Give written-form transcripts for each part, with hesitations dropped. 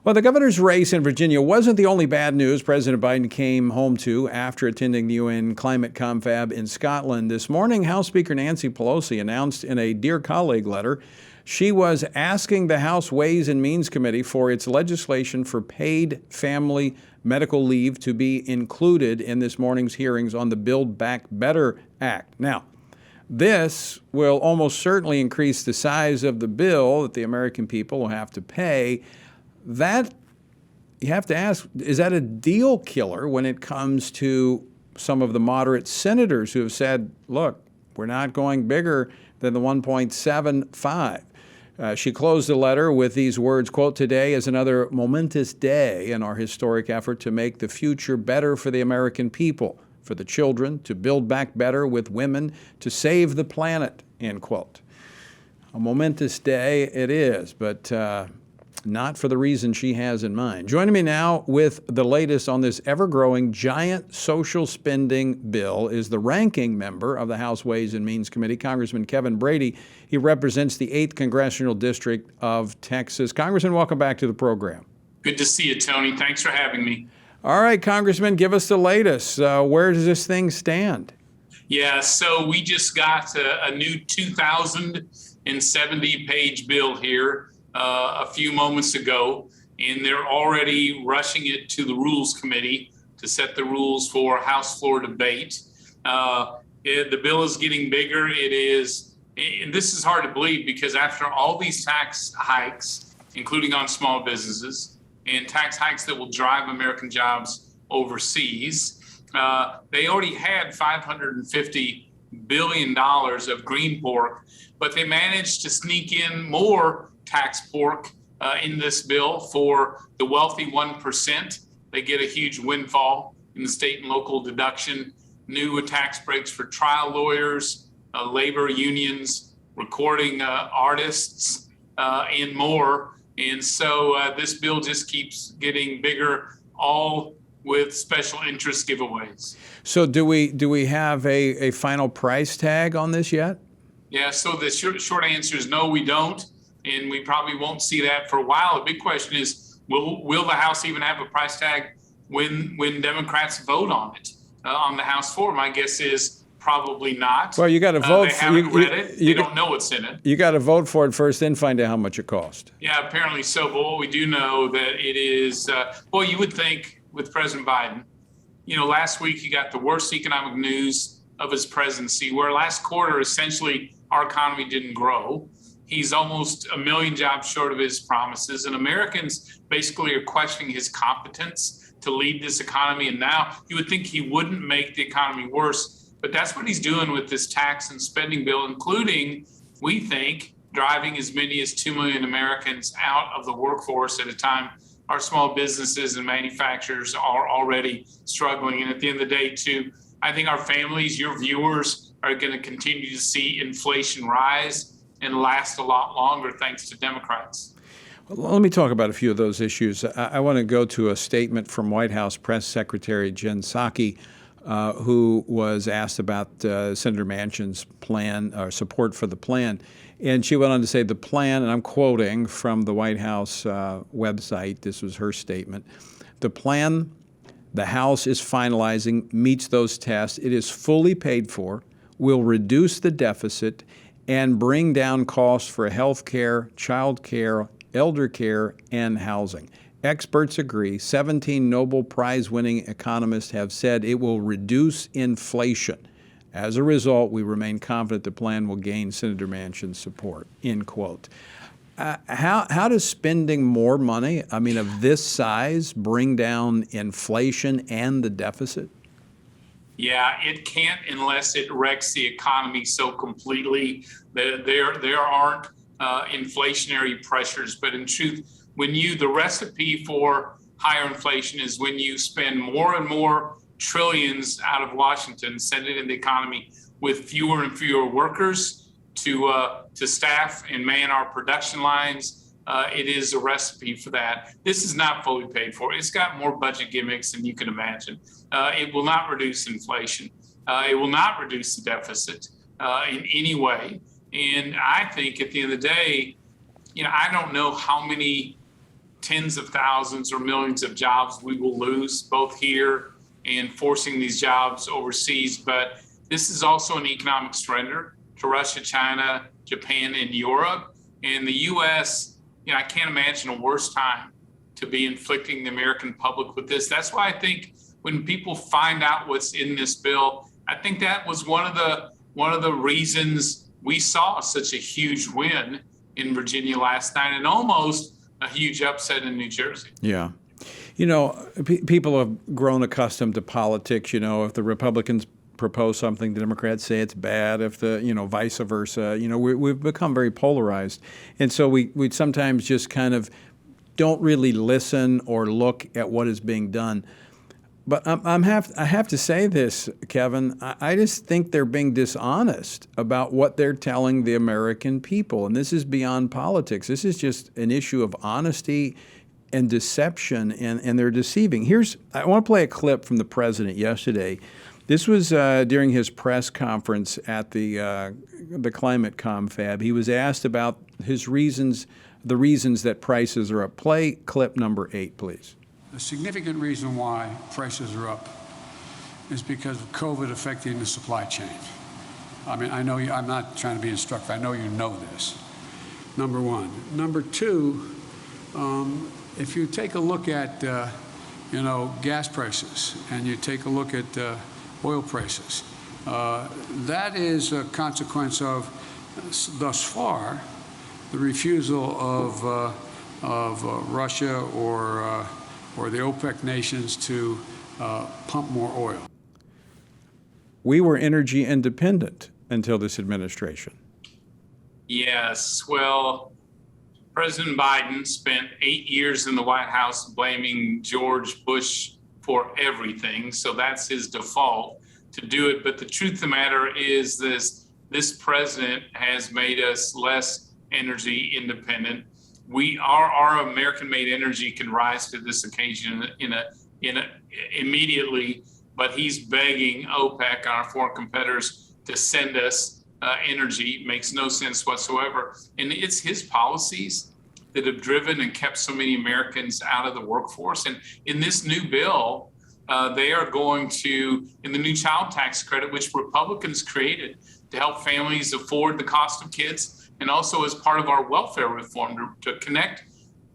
Well, the governor's race in Virginia wasn't the only bad news President Biden came home to after attending the UN climate confab in Scotland. This morning, House Speaker Nancy Pelosi announced in a Dear Colleague letter she was asking the House Ways and Means Committee for its legislation for paid family medical leave to be included in this morning's hearings on the Build Back Better Act. Now, this will almost certainly increase the size of the bill that the American people will have to pay. That, you have to ask, is that a deal killer when it comes to some of the moderate senators who have said, look, we're not going bigger than the 1.75? She closed the letter with these words, quote, "Today is another momentous day in our historic effort to make the future better for the American people, for the children, to build back better with women, to save the planet," end quote. A momentous day it is, but not for the reason she has in mind. Joining me now with the latest on this ever-growing giant social spending bill is the ranking member of the House Ways and Means Committee, Congressman Kevin Brady. He represents the 8th Congressional District of Texas. Congressman, welcome back to the program. Good to see you, Tony. Thanks for having me. All right, Congressman, give us the latest. Where does this thing stand? Yeah, so we just got a new 2,070-page bill here a few moments ago, and they're already rushing it to the Rules Committee to set the rules for House floor debate. The bill is getting bigger. It is, and this is hard to believe because after all these tax hikes, including on small businesses, and tax hikes that will drive American jobs overseas, they already had $550 billion of green pork, but they managed to sneak in more tax pork in this bill for the wealthy 1%. They get a huge windfall in the state and local deduction, new tax breaks for trial lawyers, labor unions, recording artists, and more. And so this bill just keeps getting bigger, all with special interest giveaways. So do we have a final price tag on this yet? Yeah, so the short answer is no, we don't. And we probably won't see that for a while. The big question is, will the House even have a price tag when Democrats vote on it on the House floor? My guess is probably not. Well, you got to vote. They haven't read it. They don't know what's in it. You got to vote for it first, then find out how much it costs. Yeah, apparently so. But what we do know that it is, well, you would think with President Biden, last week he got the worst economic news of his presidency, where last quarter, essentially, our economy didn't grow. He's almost 1 million jobs short of his promises, and Americans basically are questioning his competence to lead this economy. And now you would think he wouldn't make the economy worse, but that's what he's doing with this tax and spending bill, including, we think, driving as many as 2 million Americans out of the workforce at a time our small businesses and manufacturers are already struggling. And at the end of the day, too, I think our families, your viewers, are going to continue to see inflation rise and last a lot longer thanks to Democrats. Well, let me talk about a few of those issues. I want to go to a statement from White House Press Secretary Jen Psaki, who was asked about Senator Manchin's plan or support for the plan. And she went on to say the plan, and I'm quoting from the White House website, this was her statement, the plan the House is finalizing meets those tests. It is fully paid for, will reduce the deficit, and bring down costs for health care, child care, elder care, and housing. Experts agree. 17 Nobel Prize-winning economists have said it will reduce inflation. As a result, we remain confident the plan will gain Senator Manchin's support, end quote. How does spending more money, of this size, bring down inflation and the deficit? Yeah, it can't unless it wrecks the economy so completely that there aren't inflationary pressures. But in truth, the recipe for higher inflation is when you spend more and more trillions out of Washington, send it in the economy with fewer and fewer workers to staff and man our production lines. It is a recipe for that. This is not fully paid for. It's got more budget gimmicks than you can imagine. It will not reduce inflation. It will not reduce the deficit in any way. And I think at the end of the day, I don't know how many tens of thousands or millions of jobs we will lose, both here and forcing these jobs overseas. But this is also an economic surrender to Russia, China, Japan, and Europe. And the U.S., I can't imagine a worse time to be inflicting the American public with this. That's why I think when people find out what's in this bill, I think that was one of the reasons we saw such a huge win in Virginia last night and almost a huge upset in New Jersey. Yeah. People have grown accustomed to politics. If the Republicans propose something, the Democrats say it's bad. If vice versa, we've become very polarized. And so we sometimes just kind of don't really listen or look at what is being done. But I have to say this, Kevin. I just think they're being dishonest about what they're telling the American people. And this is beyond politics. This is just an issue of honesty and deception, and they're deceiving. I want to play a clip from the president yesterday. This was during his press conference at the climate confab. He was asked about the reasons that prices are up. Play clip number 8, please. A significant reason why prices are up is because of COVID affecting the supply chain. I mean, I know I'm not trying to be instructive. I know you know this. Number one. Number two, if you take a look at, gas prices and you take a look at oil prices, that is a consequence of, thus far, the refusal of Russia or the OPEC nations to pump more oil. We were energy independent until this administration. Yes, well, President Biden spent 8 years in the White House blaming George Bush for everything, so that's his default to do it. But the truth of the matter is this president has made us less energy independent. Our American-made energy can rise to this occasion immediately, but he's begging OPEC and our foreign competitors to send us energy. Makes no sense whatsoever. And it's his policies that have driven and kept so many Americans out of the workforce. And in this new bill, they are going to, in the new child tax credit, which Republicans created to help families afford the cost of kids, and also as part of our welfare reform to connect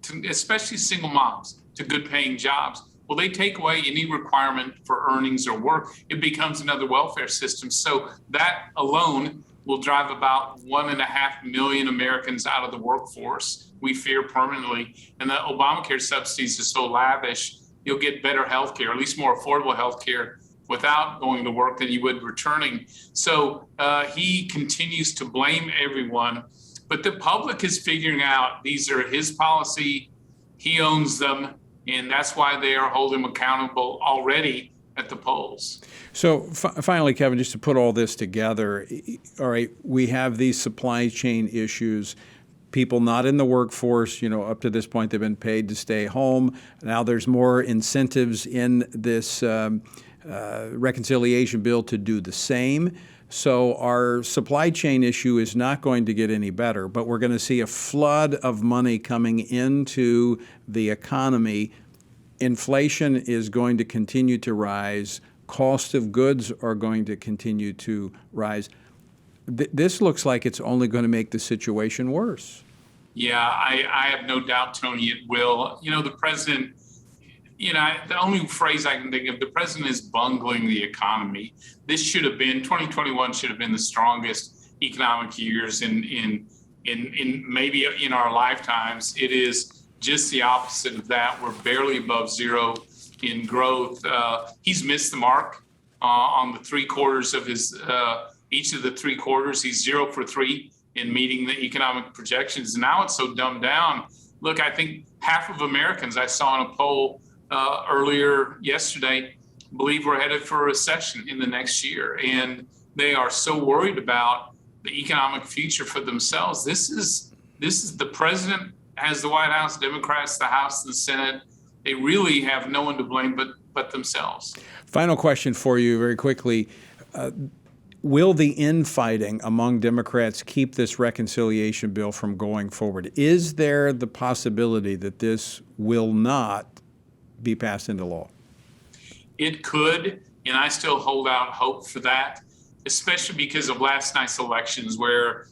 to especially single moms to good paying jobs. Well, they take away any requirement for earnings or work. It becomes another welfare system. So that alone will drive about 1.5 million Americans out of the workforce, we fear, permanently. And the Obamacare subsidies are so lavish, you'll get better health care, at least more affordable health care, without going to work than you would returning. So he continues to blame everyone, but the public is figuring out these are his policy, he owns them, and that's why they are holding him accountable already at the polls. So finally, Kevin, just to put all this together, all right, we have these supply chain issues. People not in the workforce, up to this point, they've been paid to stay home. Now there's more incentives in this reconciliation bill to do the same. So our supply chain issue is not going to get any better, but we're going to see a flood of money coming into the economy. Inflation is going to continue to rise. Cost of goods are going to continue to rise. This looks like it's only going to make the situation worse. Yeah, I have no doubt, Tony, it will. The president, the only phrase I can think of, the president is bungling the economy. This should have been, 2021 should have been the strongest economic years in maybe in our lifetimes. It is just the opposite of that. We're barely above zero in growth. He's missed the mark on the 3 quarters of his, each of the 3 quarters. He's 0 for 3 in meeting the economic projections. Now it's so dumbed down. Look, I think half of Americans, I saw in a poll earlier yesterday, believe we're headed for a recession in the next year. And they are so worried about the economic future for themselves. This is the president has the White House, Democrats, the House, and the Senate. They really have no one to blame but themselves. Final question for you very quickly. will the infighting among Democrats keep this reconciliation bill from going forward? Is there the possibility that this will not be passed into law? It could, and I still hold out hope for that, especially because of last night's elections where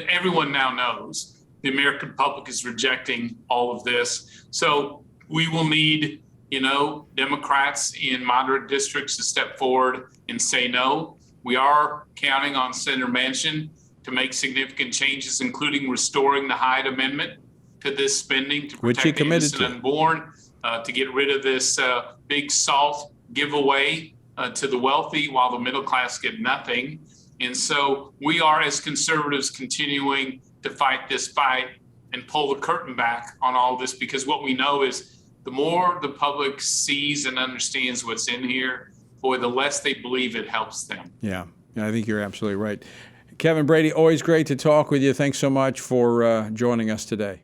everyone now knows the American public is rejecting all of this. So we will need, Democrats in moderate districts to step forward and say no. We are counting on Senator Manchin to make significant changes, including restoring the Hyde Amendment to this spending to protect the innocent unborn, to get rid of this big SALT giveaway to the wealthy while the middle class get nothing. And so we are, as conservatives, continuing to fight this fight and pull the curtain back on all this, because what we know is the more the public sees and understands what's in here, boy, the less they believe it helps them. Yeah, I think you're absolutely right. Kevin Brady, always great to talk with you. Thanks so much for joining us today.